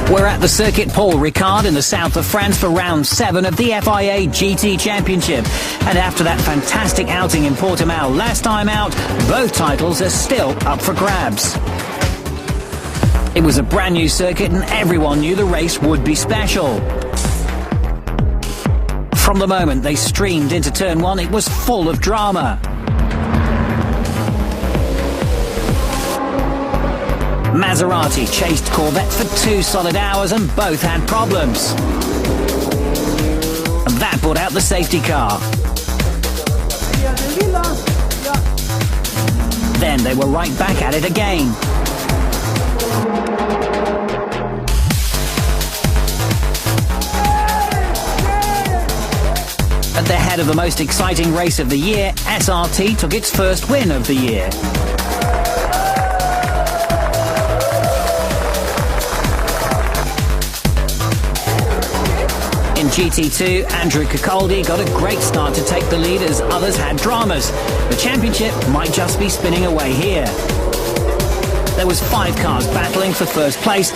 We're at the circuit Paul Ricard in the south of France for round 7 of the FIA GT Championship. And after that fantastic outing in Portimao last time out, both titles are still up for grabs. It was a brand new circuit and everyone knew the race would be special. From the moment they streamed into turn 1, it was full of drama. Maserati chased Corvette for 2 solid hours and both had problems. And that brought out the safety car. Then they were right back at it again. At the head of the most exciting race of the year, SRT took its first win of the year. In GT2, Andrew Cicaldi got a great start to take the lead as others had dramas. The championship might just be spinning away here. There was 5 cars battling for first place,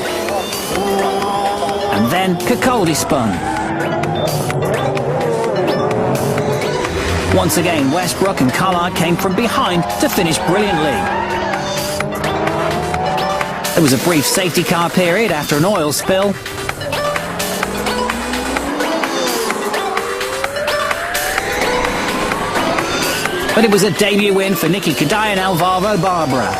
and then Cicaldi spun. Once again, Westbrook and Collard came from behind to finish brilliantly. There was a brief safety car period after an oil spill. But it was a debut win for Nicky Kadai and Alvaro Barbara.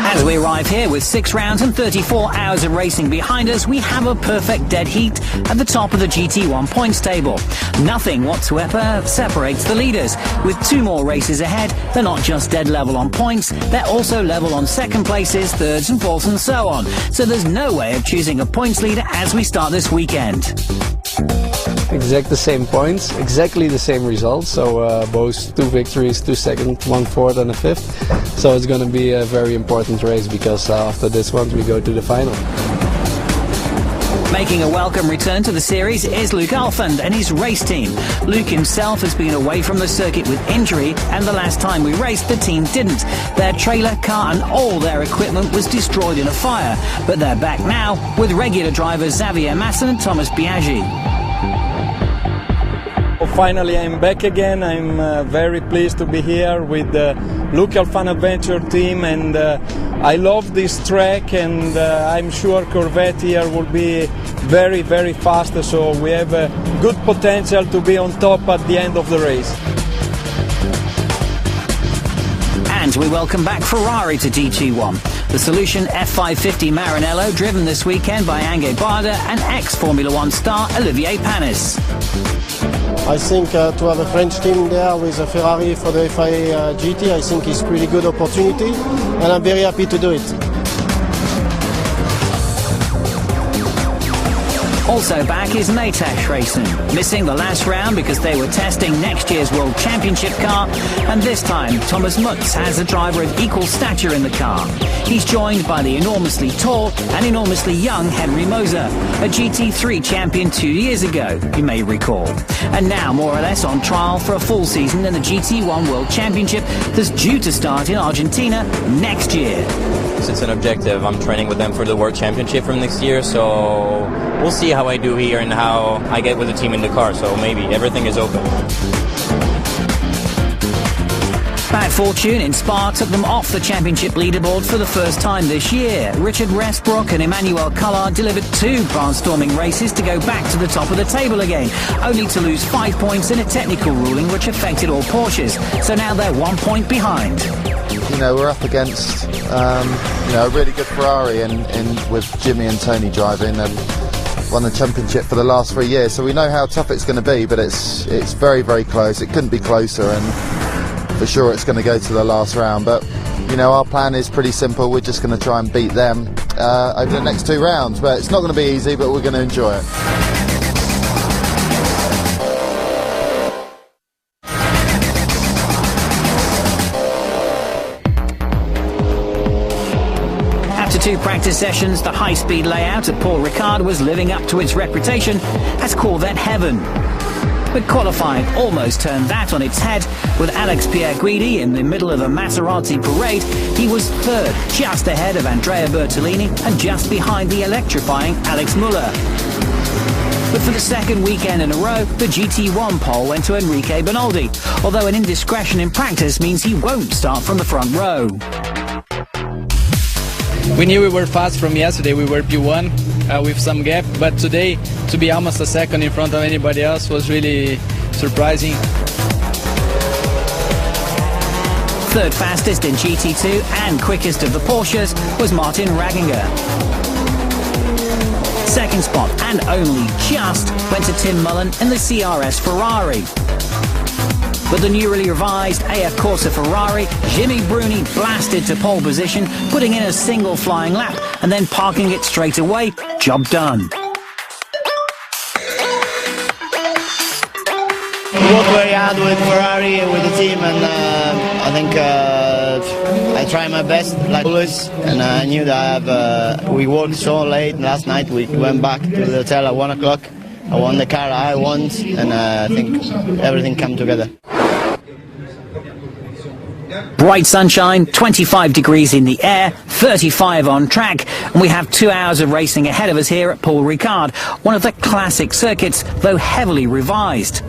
As we arrive here with 6 rounds and 34 hours of racing behind us, we have a perfect dead heat at the top of the GT1 points table. Nothing whatsoever separates the leaders. With 2 more races ahead, they're not just dead level on points, they're also level on second places, thirds and fourths and so on. So there's no way of choosing a points leader as we start this weekend. Exact the same points, exactly the same results, so both 2 victories, 2 seconds, 1 fourth and a 5th. So it's going to be a very important race because after this one we go to the final. Making a welcome return to the series is Luke Alphand and his race team. Luke himself has been away from the circuit with injury, and the last time we raced, the team didn't. Their trailer, car and all their equipment was destroyed in a fire, but they're back now with regular drivers Xavier Masson and Thomas Biaggi. Finally, I'm back again. I'm very pleased to be here with the local Fun Adventure team, and I love this track, and I'm sure Corvette here will be very, very fast, so we have a good potential to be on top at the end of the race. And we welcome back Ferrari to GT1. The Solution F550 Maranello, driven this weekend by Ange Barda and ex-Formula 1 star Olivier Panis. I think to have a French team there with a Ferrari for the FIA GT, I think is pretty good opportunity, and I'm very happy to do it. Also back is Maytag Racing, missing the last round because they were testing next year's World Championship car, and this time Thomas Mutz has a driver of equal stature in the car. He's joined by the enormously tall and enormously young Henry Moser, a GT3 champion 2 years ago, you may recall. And now more or less on trial for a full season in the GT1 World Championship that's due to start in Argentina next year. It's an objective. I'm training with them for the World Championship from next year, so we'll see how I do here and how I get with the team in the car, so maybe everything is open. Bad fortune in Spa took them off the championship leaderboard for the first time this year. Richard Westbrook and Emmanuel Collard delivered 2 barnstorming races to go back to the top of the table again, only to lose 5 points in a technical ruling which affected all Porsches. So now they're 1 point behind. You know, we're up against a really good Ferrari, and with Jimmy and Tony driving, and won the championship for the last 3 years. So we know how tough it's going to be, but it's very, very close. It couldn't be closer, and for sure it's going to go to the last round. But you know, our plan is pretty simple. We're just going to try and beat them over the next 2 rounds. But it's not going to be easy, but we're going to enjoy it. After 2 practice sessions, the high-speed layout at Paul Ricard was living up to its reputation as Corvette heaven. But qualifying almost turned that on its head, with Alex Pierre Guidi in the middle of a Maserati parade. He was third, just ahead of Andrea Bertolini and just behind the electrifying Alex Muller. But for the second weekend in a row, the GT1 pole went to Enrique Benoldi, although an indiscretion in practice means he won't start from the front row. We knew we were fast from yesterday. We were P1 with some gap, but today to be almost a second in front of anybody else was really surprising. Third fastest in GT2 and quickest of the Porsches was Martin Ragginger. Second spot, and only just, went to Tim Mullen in the CRS Ferrari. But the newly revised AF Corsa Ferrari, Jimmy Bruni blasted to pole position, putting in a single flying lap and then parking it straight away. Job done. We worked very hard with Ferrari and with the team, and I think I tried my best, like always. And I knew that we worked so late last night. We went back to the hotel at 1 o'clock. I won the car I want, and I think everything came together. Bright sunshine, 25 degrees in the air, 35 on track, and we have 2 hours of racing ahead of us here at Paul Ricard, one of the classic circuits, though heavily revised.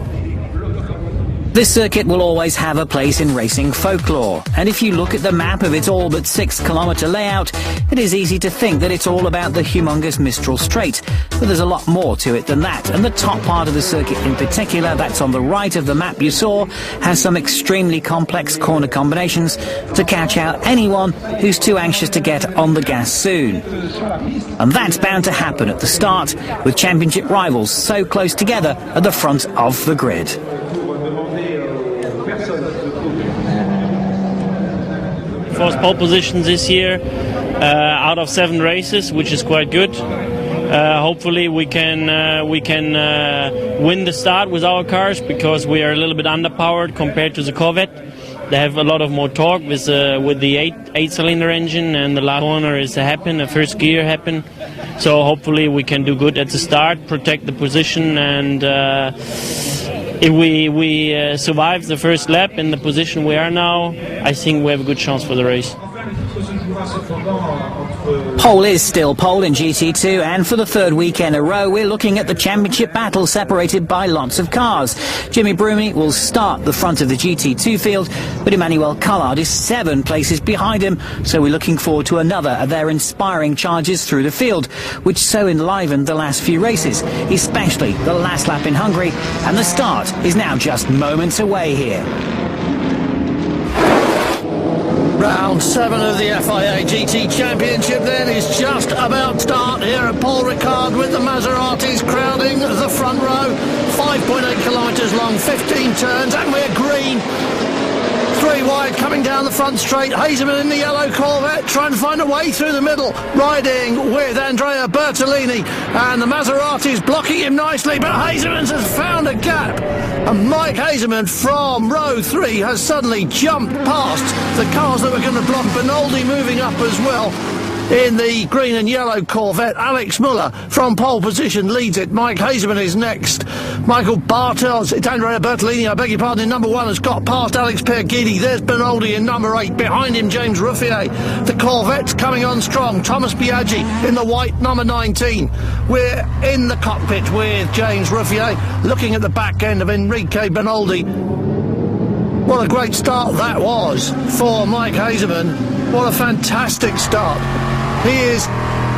This circuit will always have a place in racing folklore, and if you look at the map of its all but 6-kilometre layout, it is easy to think that it's all about the humongous Mistral Straight, but there's a lot more to it than that, and the top part of the circuit in particular, that's on the right of the map you saw, has some extremely complex corner combinations to catch out anyone who's too anxious to get on the gas soon. And that's bound to happen at the start, with championship rivals so close together at the front of the grid. First pole positions this year out of 7 races, which is quite good. Hopefully we can win the start with our cars, because we are a little bit underpowered compared to the Corvette. They have a lot of more torque with the 8-cylinder engine, and the last corner is a happen, the first gear happen. So hopefully we can do good at the start, protect the position, and if we survive the first lap in the position we are now, I think we have a good chance for the race. Pole is still pole in GT2, and for the third weekend in a row we're looking at the championship battle separated by lots of cars. Jimmy Bruni will start the front of the GT2 field, but Emmanuel Collard is 7 places behind him, so we're looking forward to another of their inspiring charges through the field, which so enlivened the last few races, especially the last lap in Hungary, and the start is now just moments away here. Round 7 of the FIA GT Championship then is just about to start here at Paul Ricard, with the Maseratis crowding the front row. 5.8 kilometres long, 15 turns, and we're green. 3 wide coming down the front straight. Hazeman in the yellow Corvette trying to find a way through the middle, riding with Andrea Bertolini, and the Maseratis blocking him nicely, but Hazeman has found a gap, and Mike Hazeman from row 3 has suddenly jumped past the cars that were going to block. Benoldi moving up as well in the green and yellow Corvette. Alex Muller from pole position leads it. Mike Hazeman is next. Michael Bartels, it's Andrea Bertolini, I beg your pardon, in number 1 has got past Alex Pierre Guidi. There's Benoldi in number 8, behind him James Ruffier. The Corvette's coming on strong. Thomas Biaggi in the white number 19. We're in the cockpit with James Ruffier, looking at the back end of Enrique Benoldi. What a great start that was for Mike Hazeman. What a fantastic start. He is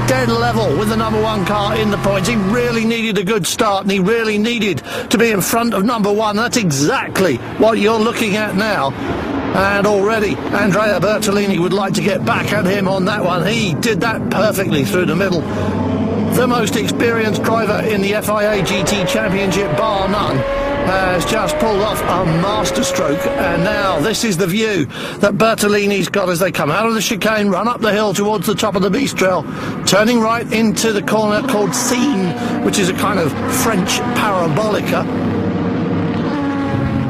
dead level with the number 1 car in the points. He really needed a good start, and he really needed to be in front of number 1. That's exactly what you're looking at now. And already Andrea Bertolini would like to get back at him on that one. He did that perfectly through the middle. The most experienced driver in the FIA GT Championship, bar none. has just pulled off a masterstroke, and now this is the view that Bertolini's got as they come out of the chicane, run up the hill towards the top of the Mistral, turning right into the corner called Seine, which is a kind of French parabolica.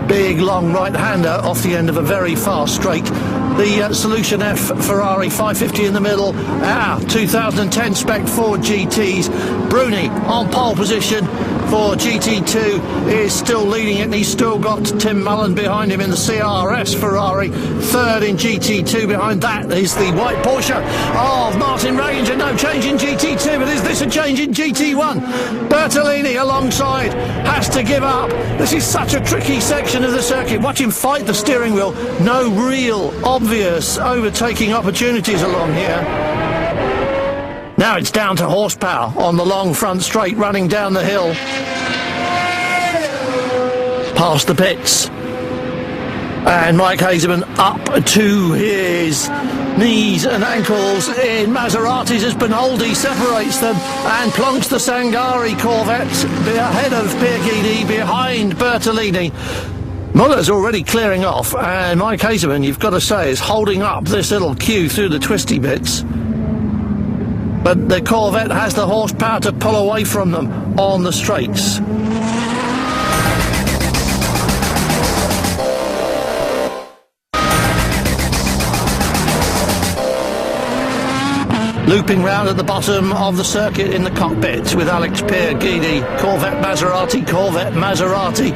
Big long right-hander off the end of a very fast straight. The Solution F Ferrari 550 in the middle. 2010 Spec 4 GTs. Bruni on pole position for GT2 is still leading it, and he's still got Tim Mullen behind him in the CRS Ferrari. Third in GT2. Behind that is the white Porsche of Martin Ranger. No change in GT2, but is this a change in GT1? Bertolini alongside has to give up. This is such a tricky section of the circuit. Watch him fight the steering wheel. No real obvious overtaking opportunities along here. Now it's down to horsepower on the long front straight running down the hill. Past the pits. And Mike Hazeman up to his knees and ankles in Maseratis as Benoldi separates them and plonks the Sangari Corvette ahead of Pierre Guidi, behind Bertolini. Muller's already clearing off, and Mike Hazeman, you've got to say, is holding up this little queue through the twisty bits. But the Corvette has the horsepower to pull away from them on the straights. Looping round at the bottom of the circuit in the cockpit with Alex Pierre Guidi. Corvette Maserati, Corvette Maserati.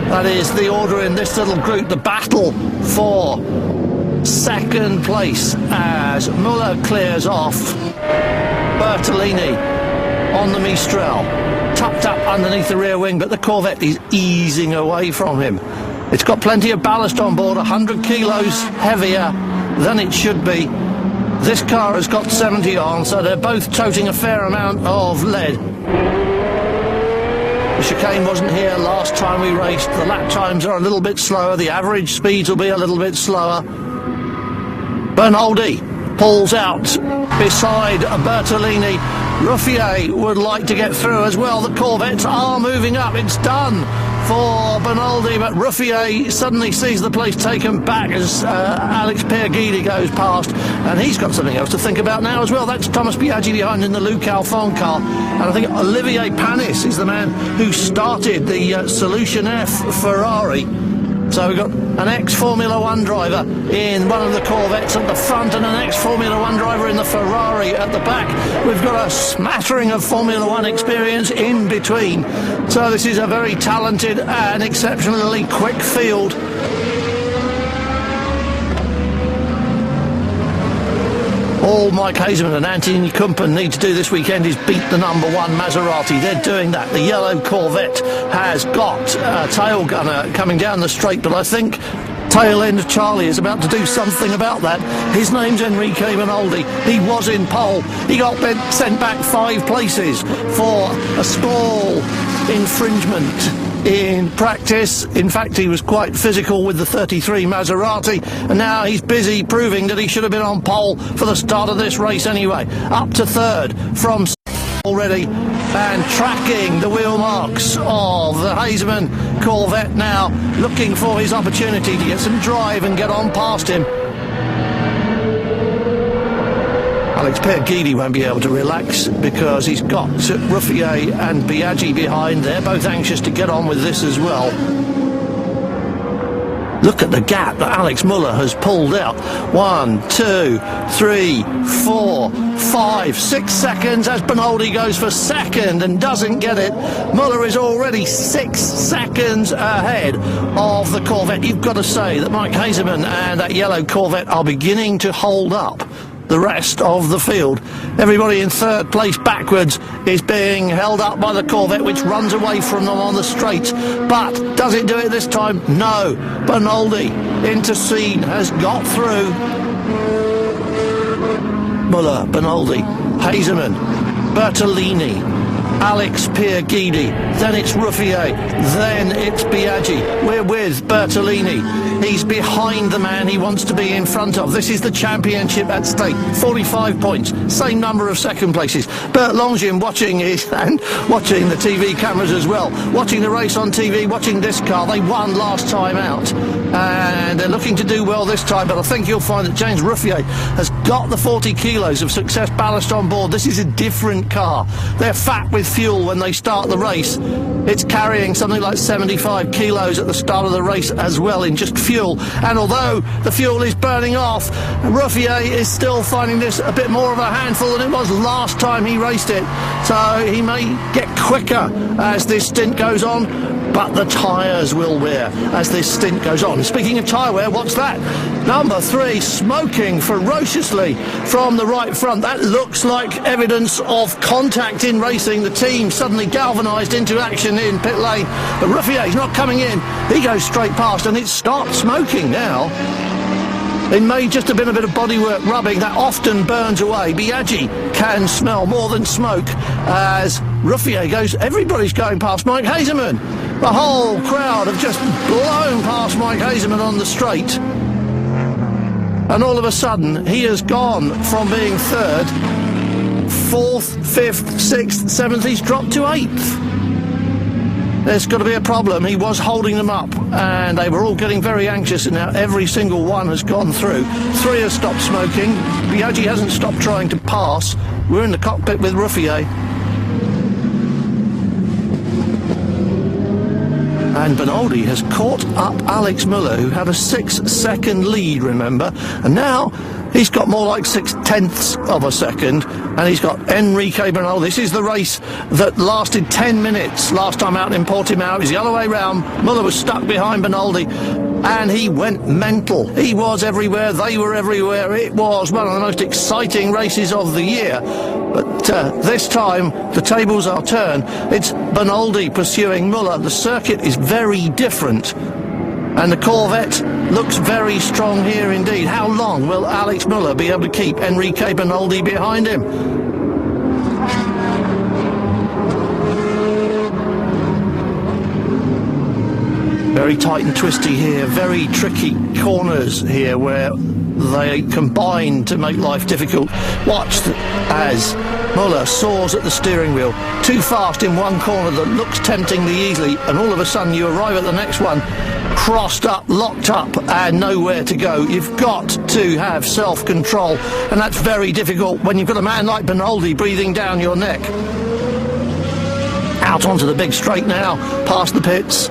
That is the order in this little group. The battle for second place as Muller clears off. Bertolini on the Mistral, tucked up underneath the rear wing, but the Corvette is easing away from him. It's got plenty of ballast on board, 100 kilos heavier than it should be. This car has got 70 on, so they're both toting a fair amount of lead. The chicane wasn't here last time we raced. The lap times are a little bit slower. The average speeds will be a little bit slower. Benoldi pulls out beside Bertolini. Ruffier would like to get through as well. The Corvettes are moving up. It's done for Benoldi, but Ruffier suddenly sees the place taken back as Alex Pierre Guidi goes past, and he's got something else to think about now as well. That's Thomas Biaggi behind in the Luc Alphon car, and I think Olivier Panis is the man who started the Solution F Ferrari. So we've got an ex-Formula One driver in one of the Corvettes at the front and an ex-Formula One driver in the Ferrari at the back. We've got a smattering of Formula One experience in between. So this is a very talented and exceptionally quick field. All Mike Hazeman and Anthony Kumpen need to do this weekend is beat the number one Maserati. They're doing that. The yellow Corvette has got a tail gunner coming down the straight, but I think tail end Charlie is about to do something about that. His name's Enrique Benoldi. He was in pole. He got sent back 5 places for a small infringement in practice. In fact, he was quite physical with the 33 Maserati, and now he's busy proving that he should have been on pole for the start of this race anyway. Up to third from already, and tracking the wheel marks of the Hazeman Corvette now, looking for his opportunity to get some drive and get on past him. Alex Pierre Guidi won't be able to relax because he's got Ruffier and Biaggi behind. They're both anxious to get on with this as well. Look at the gap that Alex Muller has pulled out. 1, 2, 3, 4, 5, 6 seconds as Benoldi goes for second and doesn't get it. Muller is already 6 seconds ahead of the Corvette. You've got to say that Mike Hazeman and that yellow Corvette are beginning to hold up the rest of the field. Everybody in third place backwards is being held up by the Corvette, which runs away from them on the straight. But does it do it this time? No. Benoldi into Seine has got through. Muller, Benoldi, Hazeman, Bertolini, Alex Pierguidi, then it's Ruffier, then it's Biaggi. We're with Bertolini. He's behind the man he wants to be in front of. This is the championship at stake. 45 points, same number of second places. Bert Longin watching it and watching the TV cameras as well. Watching the race on TV, watching this car. They won last time out. And they're looking to do well this time, but I think you'll find that James Ruffier has got the 40 kilos of success ballast on board. This is a different car. They're fat with fuel when they start the race. It's carrying something like 75 kilos at the start of the race as well in just fuel. And although the fuel is burning off, Ruffier is still finding this a bit more of a handful than it was last time he raced it. So he may get quicker as this stint goes on, but the tyres will wear as this stint goes on. Speaking of tyre wear, what's that? Number 3, smoking ferociously from the right front. That looks like evidence of contact in racing. The team suddenly galvanised into action in pit lane. But Ruffier's not coming in. He goes straight past and it stopped smoking now. It may just have been a bit of bodywork rubbing that often burns away. Biaggi can smell more than smoke as Ruffier goes. Everybody's going past Mike Hazeman. The whole crowd have just blown past Mike Hazeman on the straight. And all of a sudden, he has gone from being 3rd, 4th, 5th, 6th, 7th. He's dropped to 8th. There's got to be a problem. He was holding them up, and they were all getting very anxious, and now every single one has gone through. 3 have stopped smoking. Biaggi hasn't stopped trying to pass. We're in the cockpit with Ruffier. And Benoldi has caught up Alex Müller, who had a 6-second lead, remember, and now he's got more like 6/10 of a second, and he's got Enrique Benoldi. This is the race that lasted 10 minutes last time out in Portimao. It was the other way round. Müller was stuck behind Benoldi, and he went mental. He was everywhere, they were everywhere. It was one of the most exciting races of the year. But this time, the tables are turned. It's Benoldi pursuing Müller. The circuit is very different. And the Corvette looks very strong here indeed. How long will Alex Müller be able to keep Enrique Benoldi behind him? Very tight and twisty here. Very tricky corners here where they combine to make life difficult. Watch as Müller soars at the steering wheel. Too fast in one corner that looks temptingly easy, and all of a sudden you arrive at the next one crossed up, locked up, and nowhere to go. You've got to have self-control, and that's very difficult when you've got a man like Benoldi breathing down your neck. Out onto the big straight now, past the pits.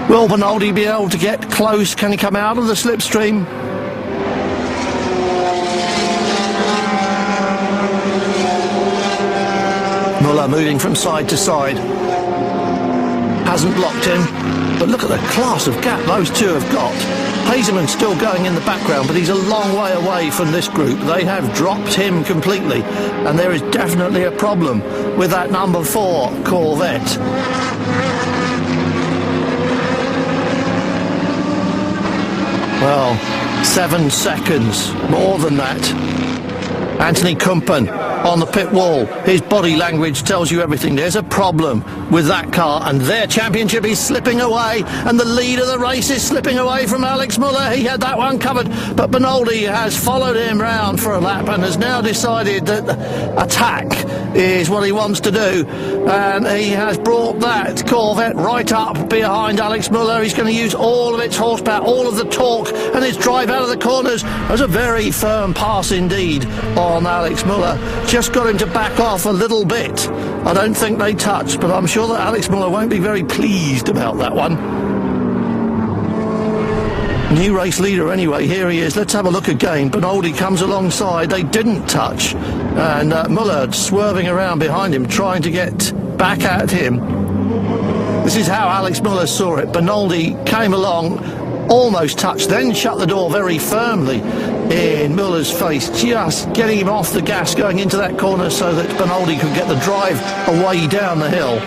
Will Benoldi be able to get close? Can he come out of the slipstream? Müller moving from side to side. Hasn't blocked him, but look at the class of gap those two have got. Hazeman's still going in the background, but he's a long way away from this group. They have dropped him completely, and there is definitely a problem with that number 4 Corvette. Well, 7 seconds, more than that. Anthony Kumpen on the pit wall. His body language tells you everything. There's a problem with that car, and their championship is slipping away, and the lead of the race is slipping away from Alex Müller. He had that one covered, but Benoldi has followed him round for a lap and has now decided that attack is what he wants to do, and he has brought that Corvette right up behind Alex Müller. He's going to use all of its horsepower, all of the torque, and its drive out of the corners. It was a very firm pass indeed on Alex Müller. Just got him to back off a little bit. I don't think they touched, but I'm sure that Alex Müller won't be very pleased about that one. New race leader anyway, here he is. Let's have a look again. Benoldi comes alongside. They didn't touch. And Müller swerving around behind him, trying to get back at him. This is how Alex Müller saw it. Benoldi came along, almost touched, then shut the door very firmly in Müller's face, just getting him off the gas going into that corner so that Benoldi could get the drive away down the hill.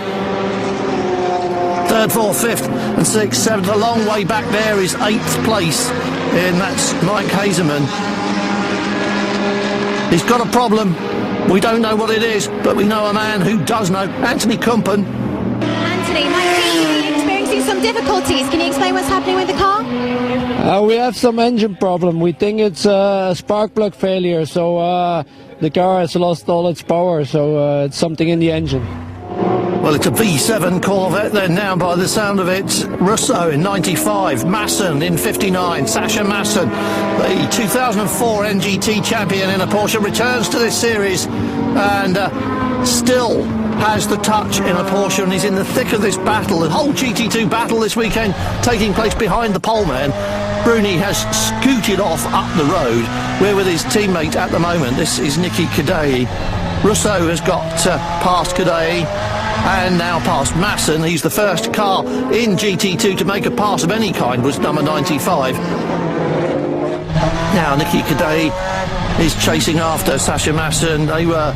3rd, 4th, 5th and 6th, 7th. A long way back there is 8th place, and that's Mike Hazeman. He's got a problem. We don't know what it is, but we know a man who does know. Anthony Kumpen. Anthony, my team is experiencing some difficulties. Can you explain what's happening with the car? We have some engine problem. We think it's a spark plug failure, so the car has lost all its power, so it's something in the engine. Well, it's a V7 Corvette then now by the sound of it. Russo in 95, Masson in 59, Sasha Masson, the 2004 NGT champion in a Porsche, returns to this series and still has the touch in a Porsche, and he's in the thick of this battle, the whole GT2 battle this weekend taking place behind the poleman. Bruni has scooted off up the road. We're with his teammate at the moment. This is Nicky Kadei. Russo has got past Kadei and now past Masson. He's the first car in GT2 to make a pass of any kind, was number 95. Now Nicky Kadei is chasing after Sasha Masson. They were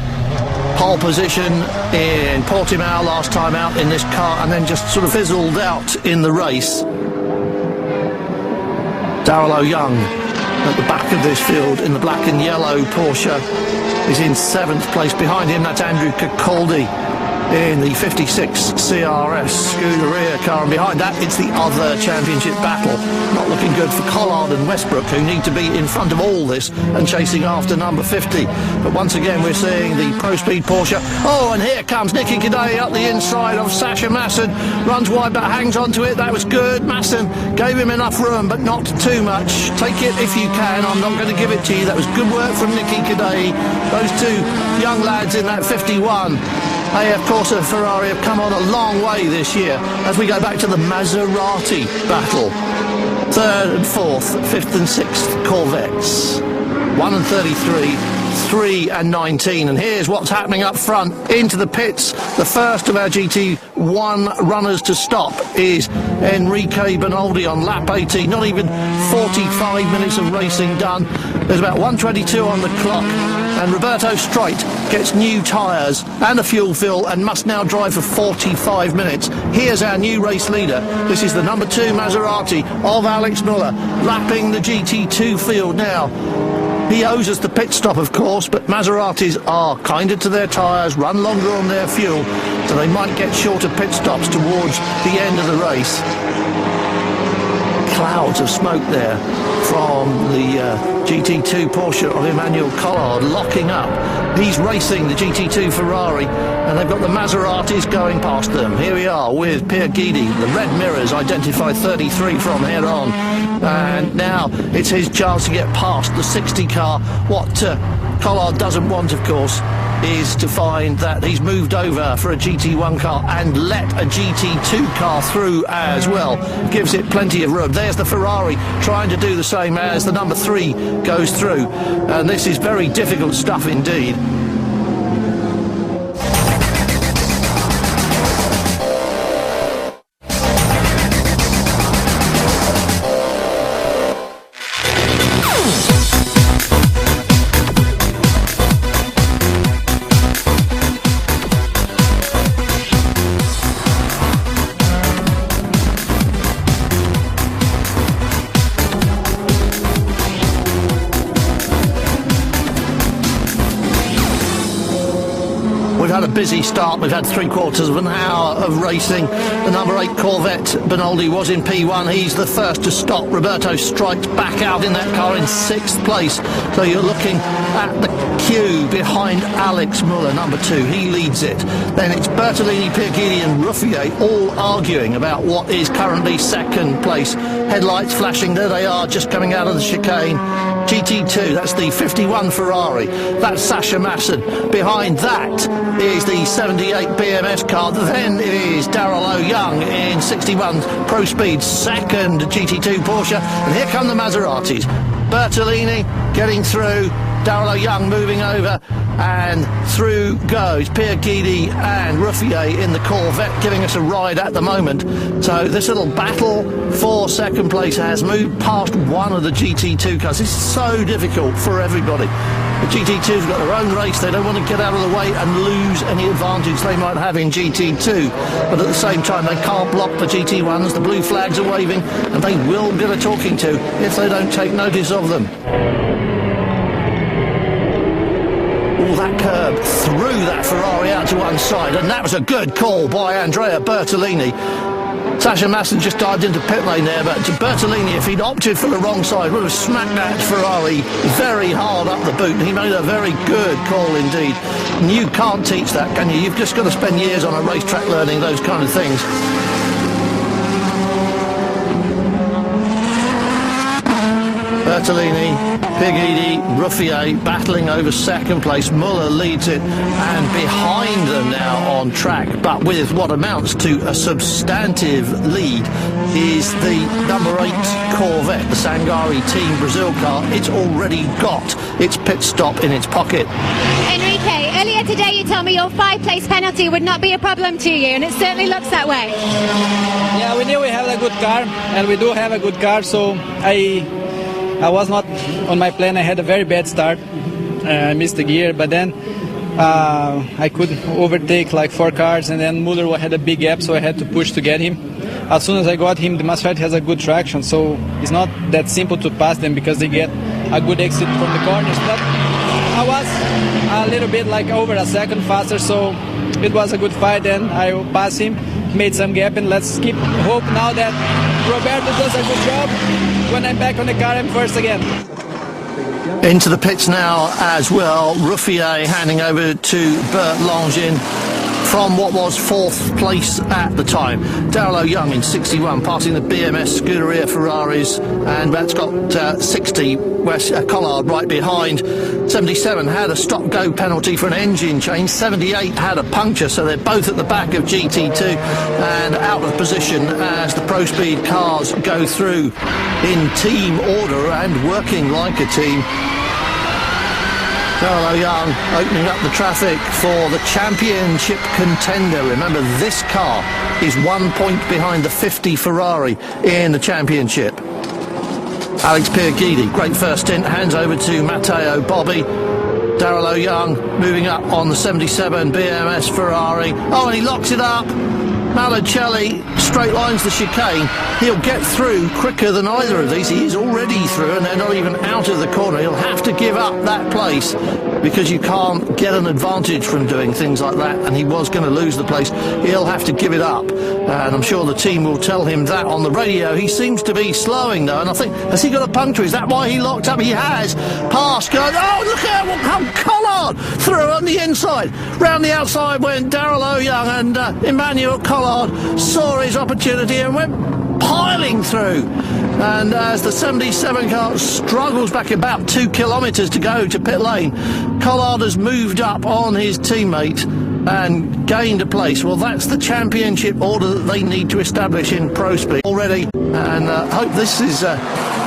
pole position in Portimao last time out in this car and then just sort of fizzled out in the race. Darrell O'Young at the back of this field in the black and yellow Porsche is in 7th place. Behind him, that's Andrew Cacaldi in the 56 CRS Scuderia car, and behind that it's the other championship battle. Not looking good for Collard and Westbrook, who need to be in front of all this and chasing after number 50. But once again we're seeing the Pro Speed Porsche. Oh, and here comes Nicky Kadei up the inside of Sasha Masson, runs wide but hangs onto it. That was good. Masson gave him enough room but not too much. Take it if you can. I'm not going to give it to you. That was good work from Nicky Kadei. Those two young lads in that 51. They, of course, at Ferrari have come on a long way this year as we go back to the Maserati battle. 3rd and 4th, 5th and 6th Corvettes. 1 and 33, 3 and 19. And here's what's happening up front. Into the pits. The first of our GT1 runners to stop is Enrique Benoldi on lap 80. Not even 45 minutes of racing done. There's about 1:22 on the clock. And Roberto Streit gets new tyres and a fuel fill and must now drive for 45 minutes. Here's our new race leader. This is the number 2 Maserati of Alex Müller, lapping the GT2 field now. He owes us the pit stop, of course, but Maseratis are kinder to their tyres, run longer on their fuel, so they might get shorter pit stops towards the end of the race. Clouds of smoke there from the GT2 Porsche of Emmanuel Collard locking up. He's racing the GT2 Ferrari and they've got the Maseratis going past them. Here we are with Pierre Guidi. The red mirrors identify 33 from head on, and now it's his chance to get past the 60 car. What Collard doesn't want, of course, is to find that he's moved over for a GT1 car and let a GT2 car through as well. Gives it plenty of room. There's the Ferrari trying to do the same as the number 3 goes through. And this is very difficult stuff indeed. Busy start. We've had 3/4 of an hour of racing. The number 8 Corvette, Benoldi, was in P1. He's the first to stop. Roberto Streit back out in that car in 6th place. So you're looking at the queue behind Alex Müller, number 2. He leads it. Then it's Bertolini, Pierguidi and Ruffier all arguing about what is currently 2nd place. Headlights flashing. There they are, just coming out of the chicane. GT2, that's the 51 Ferrari. That's Sasha Masson. Behind that is the 78 BMS car. Then it is Darrell O'Young in 61 Pro Speed, 2nd GT2 Porsche. And here come the Maseratis. Bertolini getting through. Darrell O'Young moving over, and through goes Pierre Guidi and Ruffier in the Corvette, giving us a ride at the moment. So this little battle for 2nd place has moved past one of the GT2 cars. It's so difficult for everybody. The GT2's got their own race. They don't want to get out of the way and lose any advantage they might have in GT2. But at the same time, they can't block the GT1s. The blue flags are waving, and they will get a talking to if they don't take notice of them. pull that curb through that Ferrari out to one side, and that was a good call by Andrea Bertolini. Sasha Masson just dived into pit lane there, but Bertolini, if he'd opted for the wrong side, would have smacked that Ferrari very hard up the boot. He made a very good call indeed. And you can't teach that, can you? You've just got to spend years on a racetrack learning those kind of things. Bertolini, Pigidi, Ruffier battling over second place. Muller leads it, and behind them now on track, but with what amounts to a substantive lead, is the number 8 Corvette, the Sangari Team Brazil car. It's already got its pit stop in its pocket. Enrique, earlier today you told me your 5-place penalty would not be a problem to you, and it certainly looks that way. Yeah, we knew we have a good car, and we do have a good car, so I was not on my plan. I had a very bad start. I missed the gear, but then I could overtake like 4 cars, and then Muller had a big gap, so I had to push to get him. As soon as I got him, the Maserati has a good traction, so it's not that simple to pass them because they get a good exit from the corners. But I was a little bit like over a second faster, so it was a good fight, and I passed him, made some gap, and let's keep hope now that Roberto does a good job. When I'm back on the car, I'm first again. Into the pits now as well. Ruffier handing over to Bert Longin from what was 4th place at the time. Darrell Young in 61, passing the BMS Scuderia Ferraris, and that's got 60 Wes Collard right behind. 77 had a stop-go penalty for an engine change. 78 had a puncture, so they're both at the back of GT2 and out of position as the Pro Speed cars go through in team order and working like a team. Darrell Young opening up the traffic for the championship contender. Remember, this car is 1 point behind the 50 Ferrari in the championship. Alex Pierguidi, great first stint, hands over to Matteo Bobby. Darrell Young moving up on the 77 BMS Ferrari. Oh, and he locks it up. Malicelli straight lines the chicane. He'll get through quicker than either of these. He is already through, and they're not even out of the corner. He'll have to give up that place because you can't get an advantage from doing things like that, and he was going to lose the place. He'll have to give it up, and I'm sure the team will tell him that on the radio. He seems to be slowing though, and I think, has he got a puncture? Is that why he locked up? He has. Pass going, oh, look at how Collard through on the inside. Round the outside went Darrell Young, and Emmanuel Collard saw his opportunity and went piling through. And as the 77 car struggles back about 2 kilometres to go to pit lane, Collard has moved up on his teammate and gained a place. Well, that's the championship order that they need to establish in Pro Speed already. And hope this is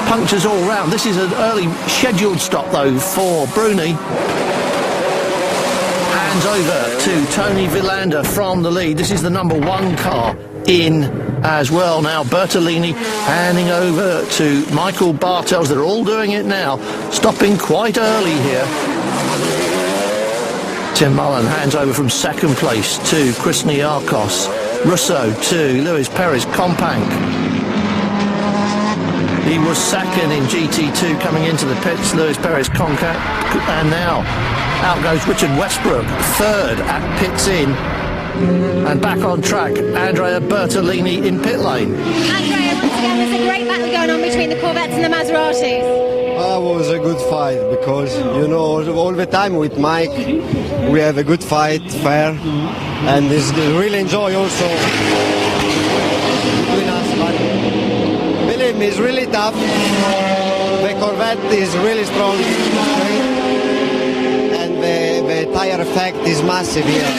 punctures all round. This is an early scheduled stop though for Bruni. Hands over to Tony Villander from the lead. This is the number 1 car in as well now. Bertolini handing over to Michael Bartels. They're all doing it now, stopping quite early here. Tim Mullen hands over from 2nd place to Chris Niarchos. Russo to Luis Perez Companc. He was 2nd in GT2 coming into the pits, Luis Perez Companc, and now out goes Richard Westbrook, 3rd at pits in. And back on track, Andrea Bertolini in pit lane. Andrea, once again, there's a great battle going on between the Corvettes and the Maseratis. It was a good fight because, you know, all the time with Mike, we have a good fight, fair, and it's really enjoy also between us. But believe me, it's really tough. The Corvette is really strong, and the tire effect is massive here.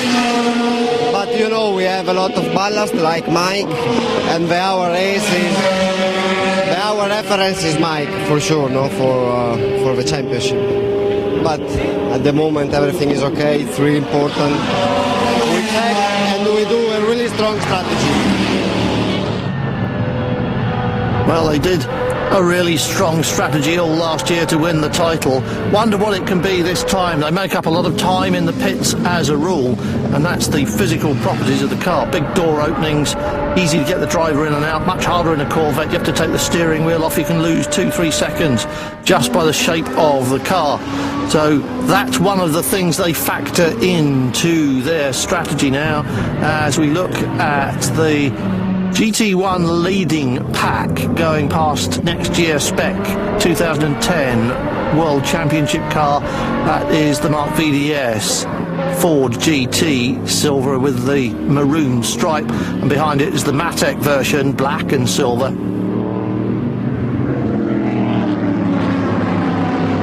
But you know, we have a lot of ballast like Mike, and our reference is Mike for sure, no, for the championship. But at the moment everything is okay. It's really important. We check and we do a really strong strategy. Well, they did a really strong strategy all last year to win the title. Wonder what it can be this time. They make up a lot of time in the pits as a rule, and that's the physical properties of the car. Big door openings, easy to get the driver in and out, much harder in a Corvette. You have to take the steering wheel off. You can lose 2-3 seconds just by the shape of the car. So that's one of the things they factor into their strategy now as we look at the GT1 leading pack going past next year's spec 2010 World Championship car. That is the Mark VDS Ford GT silver with the maroon stripe, and behind it is the Matek version, black and silver.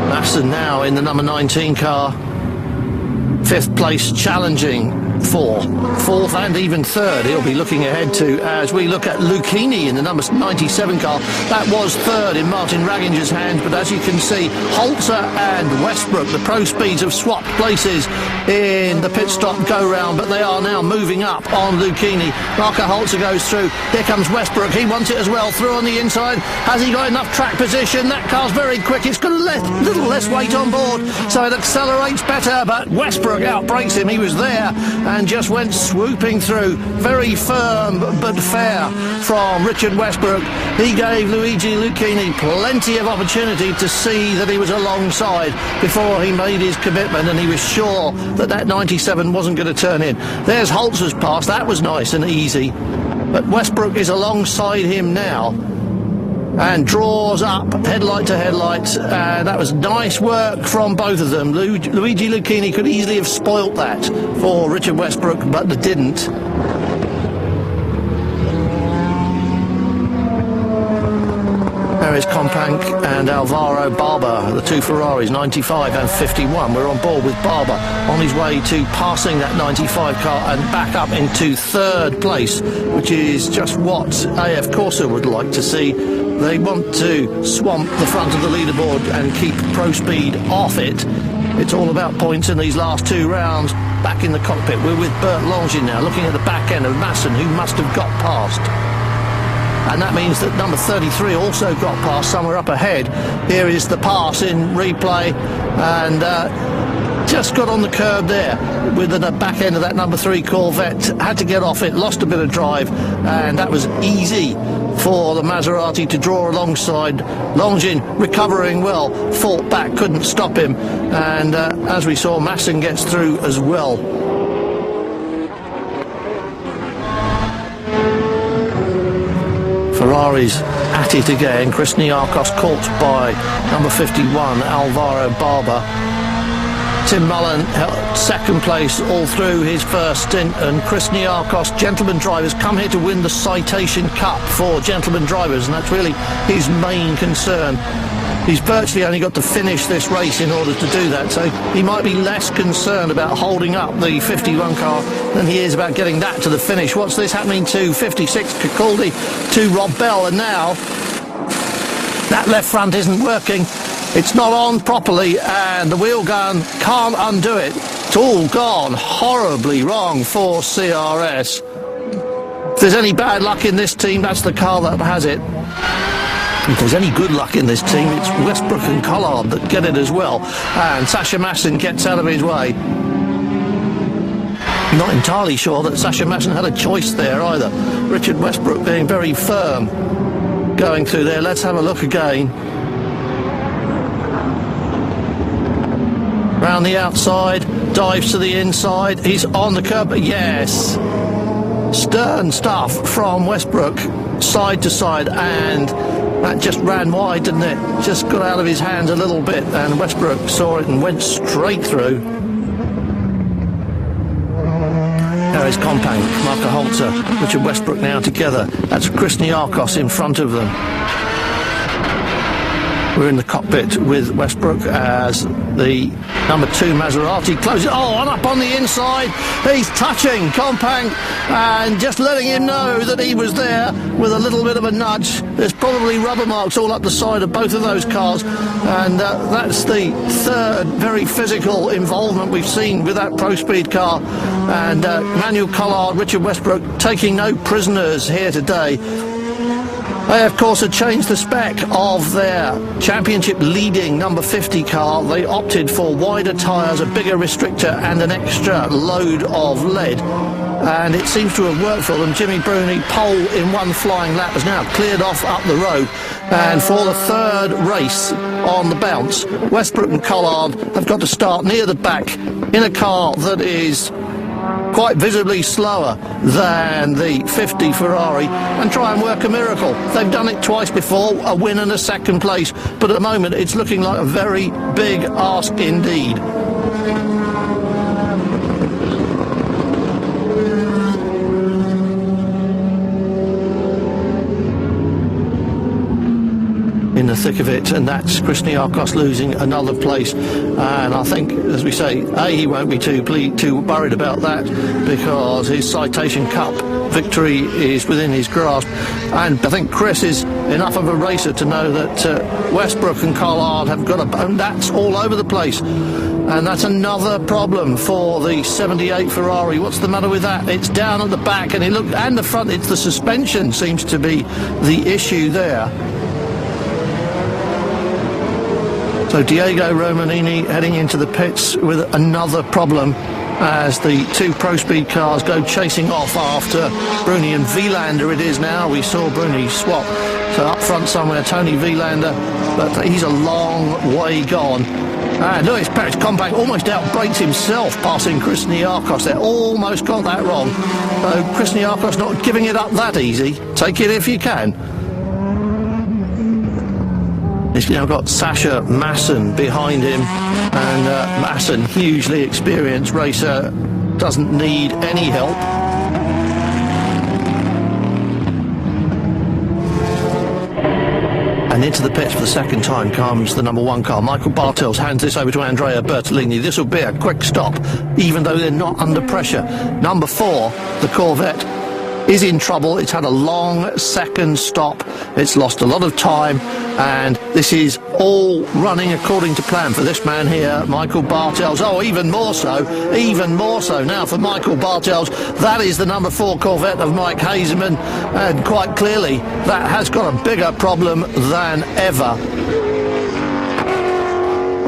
Masson now in the number 19 car, 5th place, challenging for 4th and even 3rd. He'll be looking ahead to as we look at Lucchini in the number 97 car. That was 3rd in Martin Ragginger's hands, but as you can see, Holzer and Westbrook, the pro speeds, have swapped places in the pit stop go round, but they are now moving up on Lucchini. Marco Holzer goes through. Here comes Westbrook. He wants it as well, through on the inside. Has he got enough track position? That car's very quick. It's got a little less weight on board, so it accelerates better, but Westbrook outbrakes him. He was there and just went swooping through. Very firm but fair from Richard Westbrook. He gave Luigi Lucchini plenty of opportunity to see that he was alongside before he made his commitment, and he was sure that that 97 wasn't going to turn in. There's Holz's pass. That was nice and easy, but Westbrook is alongside him now and draws up headlight to headlight, and that was nice work from both of them. Luigi Lucchini could easily have spoilt that for Richard Westbrook, but they didn't. There is Compank and Alvaro Barber, the two Ferraris, 95 and 51. We're on board with Barber on his way to passing that 95 car and back up into 3rd place, which is just what AF Corsa would like to see. They want to swamp the front of the leaderboard and keep Pro Speed off it. It's all about points in these last 2 rounds. Back in the cockpit, we're with Bert Longin now, looking at the back end of Masson, who must have got past. And that means that number 33 also got past somewhere up ahead. Here is the pass in replay, and just got on the curb there with the back end of that number 3 Corvette. Had to get off it, lost a bit of drive, and that was easy for the Maserati to draw alongside. Longin recovering well, fought back, couldn't stop him, and as we saw, Masson gets through as well. Ferrari's at it again. Chris Niarchos caught by number 51 Alvaro Barber. Tim Mullen held 2nd place all through his first stint, and Chris Niarchos, gentleman drivers, come here to win the Citation Cup for gentleman drivers, and that's really his main concern. He's virtually only got to finish this race in order to do that, so he might be less concerned about holding up the 51 car than he is about getting that to the finish. What's this happening to 56 Cicaldi, to Rob Bell, and now that left front isn't working. It's not on properly, and the wheel gun can't undo it. It's all gone horribly wrong for CRS. If there's any bad luck in this team, that's the car that has it. If there's any good luck in this team, it's Westbrook and Collard that get it as well. And Sasha Masson gets out of his way. Not entirely sure that Sasha Masson had a choice there either. Richard Westbrook being very firm going through there. Let's have a look again. Round the outside, dives to the inside. He's on the curb. Yes. Stern stuff from Westbrook, side to side, and that just ran wide, didn't it? Just got out of his hands a little bit, and Westbrook saw it and went straight through. There is Compank, Marco Holzer, Richard Westbrook now together. That's Chris Niarchos in front of them. We're in the cockpit with Westbrook as the number 2 Maserati closes. Oh, and up on the inside, he's touching Compank and just letting him know that he was there with a little bit of a nudge. There's probably rubber marks all up the side of both of those cars, and that's the 3rd very physical involvement we've seen with that Pro Speed car. And Manuel Collard, Richard Westbrook taking no prisoners here today. They, of course, had changed the spec of their championship leading number 50 car. They opted for wider tyres, a bigger restrictor and an extra load of lead. And it seems to have worked for them. Jimmy Bruni, pole in one flying lap, has now cleared off up the road. And for the third race on the bounce, Westbrook and Collard have got to start near the back in a car that is quite visibly slower than the 50 Ferrari, and try and work a miracle. They've done it twice before, a win and a second place, but at the moment it's looking like a very big ask indeed. In the thick of it, and that's Chris Niarchos losing another place. And I think, as we say, he won't be too worried about that, because his Citation Cup victory is within his grasp. And I think Chris is enough of a racer to know that Westbrook and Collard have got and that's all over the place. And that's another problem for the 78 Ferrari. What's the matter with that? It's down at the back, and and the front. It's the suspension seems to be the issue there. So Diego Romanini heading into the pits with another problem as the two Pro Speed cars go chasing off after Bruni and Vilander. It is now. We saw Bruni swap. So up front somewhere, Tony Vilander, but he's a long way gone. And Luis Perez Compact almost outbrakes himself, passing Chris Niarchos there. Almost got that wrong. So Chris Niarchos not giving it up that easy. Take it if you can. He's now got Sasha Masson behind him, and Masson, hugely experienced racer, doesn't need any help. And into the pits for the second time comes the number 1 car. Michael Bartels hands this over to Andrea Bertolini. This will be a quick stop, even though they're not under pressure. Number 4, the Corvette, is in trouble. It's had a long second stop. It's lost a lot of time, and this is all running according to plan for this man here, Michael Bartels. Oh, even more so now for Michael Bartels. That is the number 4 Corvette of Mike Hazeman, and quite clearly that has got a bigger problem than ever.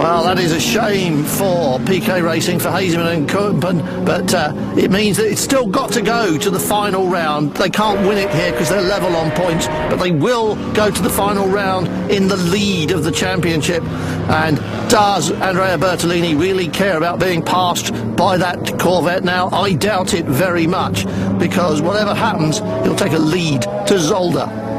Well, that is a shame for PK Racing, for Hazeman and Kumpen, but it means that it's still got to go to the final round. They can't win it here because they're level on points, but they will go to the final round in the lead of the championship. And does Andrea Bertolini really care about being passed by that Corvette now? I doubt it very much, because whatever happens, he'll take a lead to Zolder.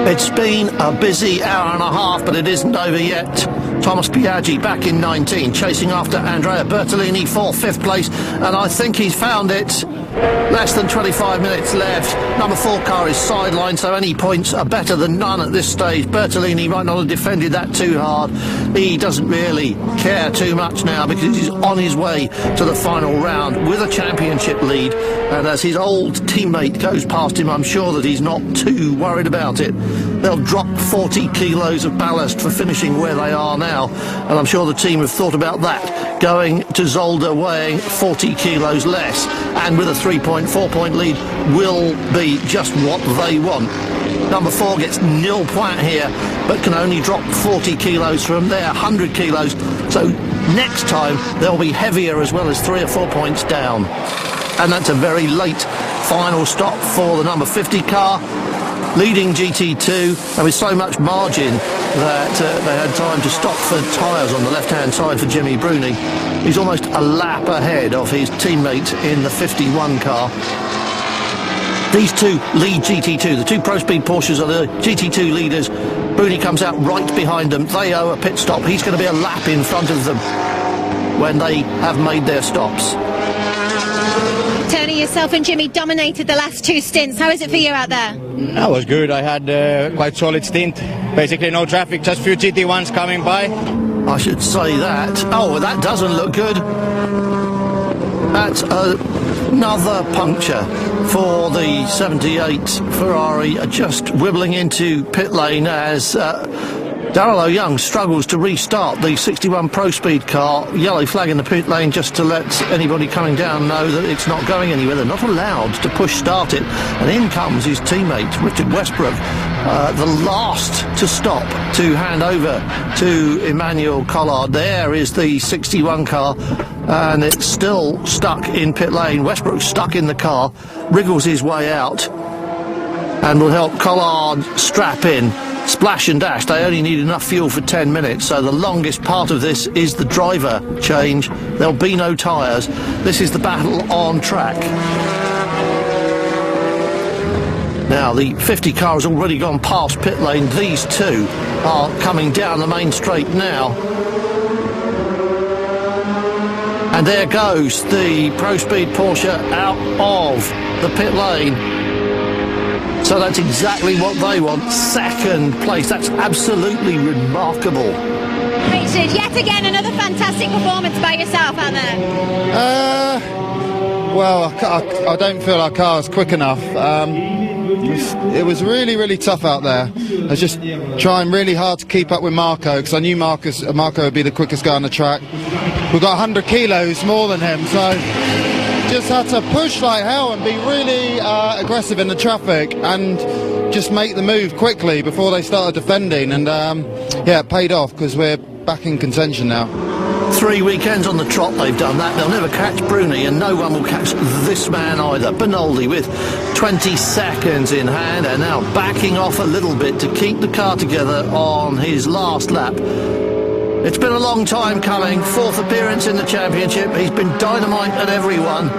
It's been a busy hour and a half, but it isn't over yet. Thomas Piaggi back in 19, chasing after Andrea Bertolini for 5th place, and I think he's found it. Less than 25 minutes left. Number 4 car is sidelined, so any points are better than none at this stage. Bertolini might not have defended that too hard. He doesn't really care too much now, because he's on his way to the final round with a championship lead. And as his old teammate goes past him, I'm sure that he's not too worried about it. They'll drop 40 kilos of ballast for finishing where they are now, and I'm sure the team have thought about that, going to Zolder weighing 40 kilos less, and with a 3.4 point lead will be just what they want. Number 4 gets nil point here, but can only drop 40 kilos from their 100 kilos, so next time they'll be heavier as well as 3 or 4 points down. And that's a very late final stop for the number 50 car, leading GT2, and with so much margin that they had time to stop for tyres on the left-hand side for Jimmy Bruni. He's almost a lap ahead of his teammate in the 51 car. These two lead GT2. The two Pro Speed Porsches are the GT2 leaders. Bruni comes out right behind them. They owe a pit stop. He's going to be a lap in front of them. when they have made their stops. Tony, yourself and Jimmy dominated the last 2 stints. How is it for you out there? That was good. I had quite solid stint. Basically no traffic, just few GT1s coming by. I should say that. Oh, that doesn't look good. That's another puncture for the 78 Ferrari, just wibbling into pit lane as Darrell Young struggles to restart the 61 Pro Speed car. Yellow flag in the pit lane just to let anybody coming down know that it's not going anywhere. They're not allowed to push start it. And in comes his teammate, Richard Westbrook, the last to stop to hand over to Emmanuel Collard. There is the 61 car, and it's still stuck in pit lane. Westbrook's stuck in the car, wriggles his way out, and will help Collard strap in. Splash and dash, they only need enough fuel for 10 minutes, so the longest part of this is the driver change. There'll be no tyres. This is the battle on track. Now, the 50 car has already gone past pit lane. These two are coming down the main straight now. And there goes the Pro Speed Porsche out of the pit lane. So that's exactly what they want. Second place. That's absolutely remarkable. Richard, yet again another fantastic performance by yourself out there. Well, I don't feel our car is quick enough. It was really, really tough out there. I was just trying really hard to keep up with Marco, because I knew Marco would be the quickest guy on the track. We've got 100 kilos more than him, so just had to push like hell and be really aggressive in the traffic and just make the move quickly before they started defending. And yeah, it paid off because we're back in contention now. 3 weekends on the trot they've done that. They'll never catch Bruni, and no one will catch this man either. Benoldi with 20 seconds in hand, and now backing off a little bit to keep the car together on his last lap. It's been a long time coming. 4th appearance in the championship. He's been dynamite at everyone.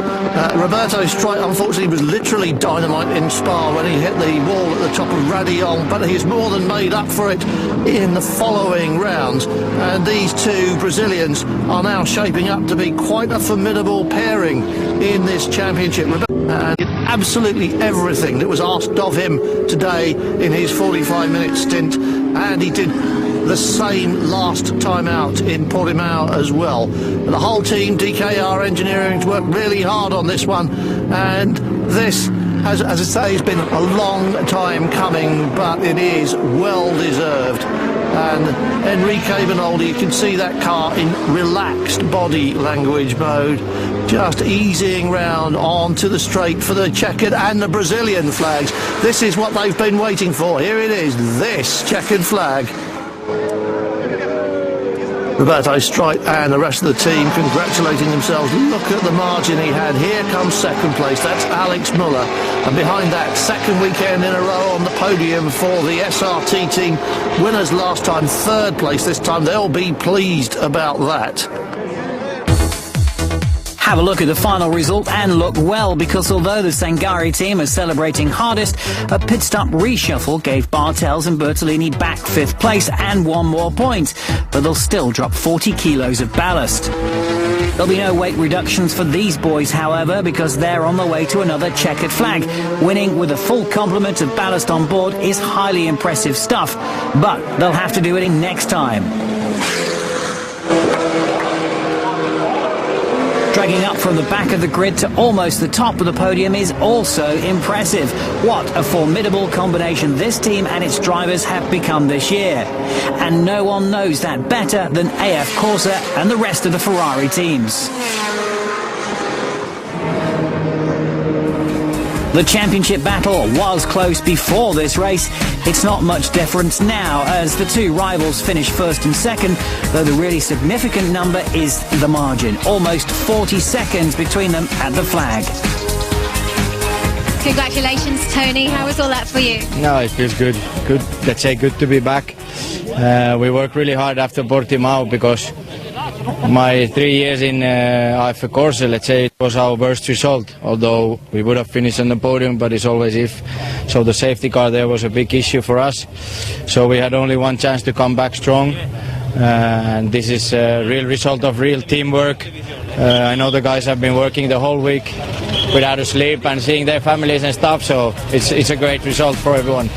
Roberto Streit, unfortunately, was literally dynamite in Spa when he hit the wall at the top of Radillon, but he's more than made up for it in the following rounds. And these two Brazilians are now shaping up to be quite a formidable pairing in this championship. And did absolutely everything that was asked of him today in his 45-minute stint, and he did the same last time out in Portimao as well. The whole team, DKR Engineering, has worked really hard on this one, and this, as I say, has been a long time coming, but it is well deserved. And Enrique Benoldi, you can see that car in relaxed body language mode, just easing round onto the straight for the checkered and the Brazilian flags. This is what they've been waiting for. Here it is, this checkered flag. Roberto Streit and the rest of the team congratulating themselves. Look at the margin he had. Here comes second place. That's Alex Muller. And behind that, second weekend in a row on the podium for the SRT team. Winners last time, third place this time. They'll be pleased about that. Have a look at the final result and look well, because although the Sangari team is celebrating hardest, a pit stop reshuffle gave Bartels and Bertolini back 5th place and 1 more point, but they'll still drop 40 kilos of ballast. There'll be no weight reductions for these boys, however, because they're on the way to another checkered flag. Winning with a full complement of ballast on board is highly impressive stuff, but they'll have to do it next time. Dragging up from the back of the grid to almost the top of the podium is also impressive. What a formidable combination this team and its drivers have become this year. And no one knows that better than AF Corse and the rest of the Ferrari teams. The championship battle was close before this race. It's not much difference now as the two rivals finish 1st and 2nd, though the really significant number is the margin. Almost 40 seconds between them at the flag. Congratulations, Tony. How was all that for you? No, it feels good. Good, let's say good to be back. We worked really hard after Portimao because my 3 years in AF Corse, let's say, it was our worst result, although we would have finished on the podium, but it's always if. So the safety car there was a big issue for us. So we had only one chance to come back strong. and this is a real result of real teamwork. I know the guys have been working the whole week without a sleep and seeing their families and stuff, so it's a great result for everyone.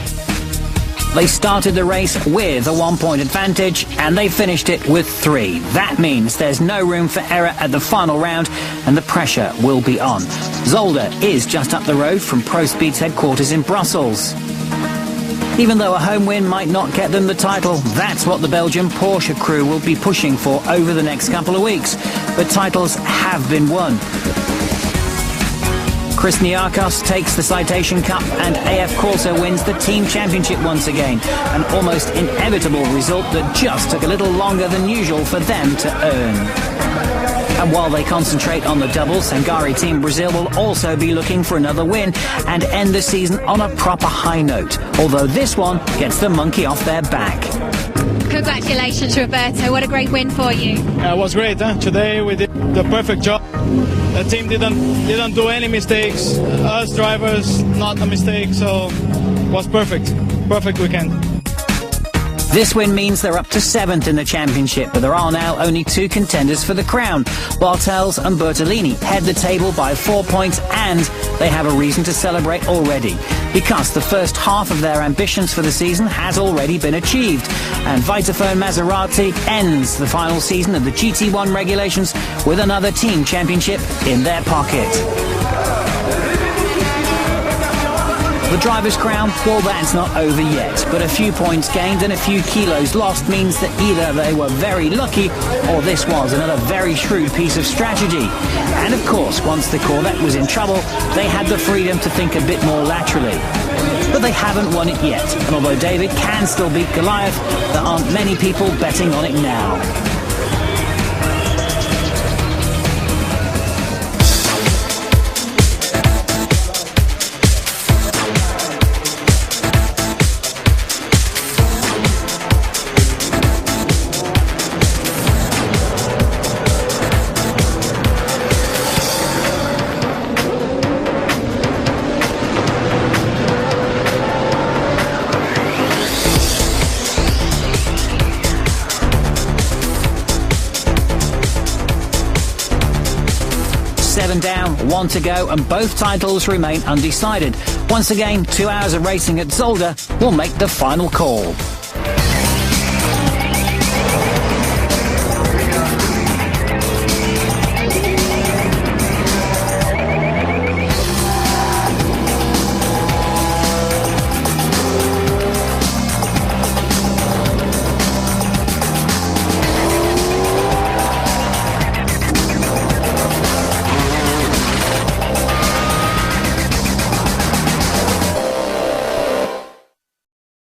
They started the race with a 1-point advantage and they finished it with 3. That means there's no room for error at the final round and the pressure will be on. Zolder is just up the road from ProSpeed's headquarters in Brussels. Even though a home win might not get them the title, that's what the Belgian Porsche crew will be pushing for over the next couple of weeks. But titles have been won. Chris Niarchos takes the Citation Cup and AF Corsa wins the team championship once again. An almost inevitable result that just took a little longer than usual for them to earn. And while they concentrate on the doubles, Sangari Team Brazil will also be looking for another win and end the season on a proper high note, although this one gets the monkey off their back. Congratulations, Roberto. What a great win for you. It was great. Today we did the perfect job. The team didn't do any mistakes. Us drivers, not a mistake. So it was perfect. Perfect weekend. This win means they're up to 7th in the championship, but there are now only 2 contenders for the crown. Bartels and Bertolini head the table by 4 points, and they have a reason to celebrate already, because the first half of their ambitions for the season has already been achieved, and Vitaphone Maserati ends the final season of the GT1 regulations with another team championship in their pocket. The driver's crown, well, that's not over yet, but a few points gained and a few kilos lost means that either they were very lucky or this was another very shrewd piece of strategy. And of course, once the Corvette was in trouble, they had the freedom to think a bit more laterally. But they haven't won it yet, and although David can still beat Goliath, there aren't many people betting on it now. Down, 1 to go, and both titles remain undecided. Once again, 2 hours of racing at Zolder will make the final call.